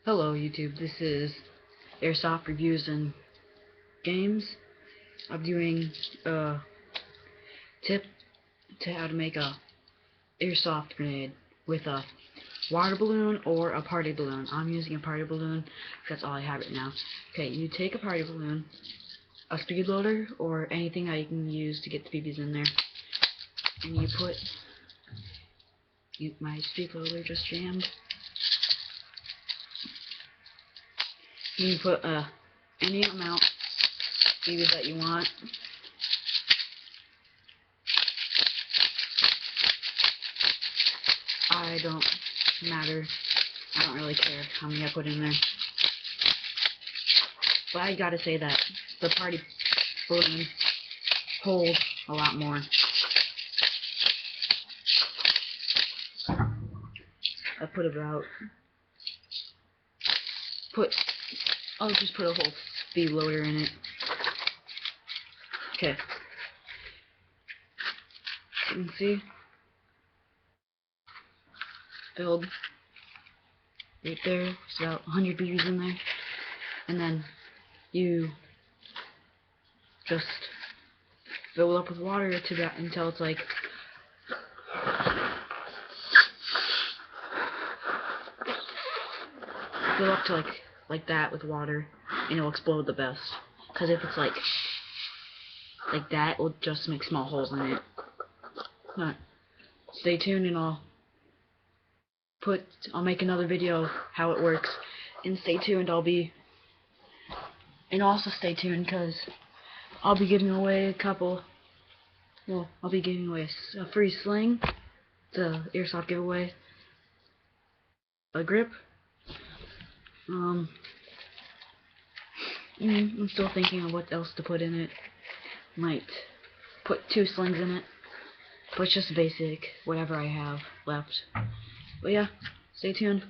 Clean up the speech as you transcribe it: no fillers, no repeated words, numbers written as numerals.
Hello YouTube, this is Airsoft Reviews and Games. I'm doing a tip to how to make a airsoft grenade with a water balloon or a party balloon. I'm using a party balloon because that's all I have right now. Okay, you take a party balloon, a speed loader, or anything that you can use to get the BBs in there, and you put my speed loader just jammed. You put any amount BBs that you want. I don't really care how many I put in there. But I gotta say that the party balloon holds a lot more. I'll just put a whole speed loader in it. Okay. You can see. Filled. Right there. It's about 100 BBs in there. And then you just fill it up with water to that until it's like fill up to like that with water, and it'll explode the best. Because if it's like that, it'll just make small holes in it. But stay tuned, and I'll make another video how it works. And stay tuned. Also stay tuned because I'll be giving away I'll be giving away a free sling. It's a airsoft giveaway. A grip. I'm still thinking of what else to put in it. Might put 2 slings in it, but it's just basic, whatever I have left. But yeah, stay tuned.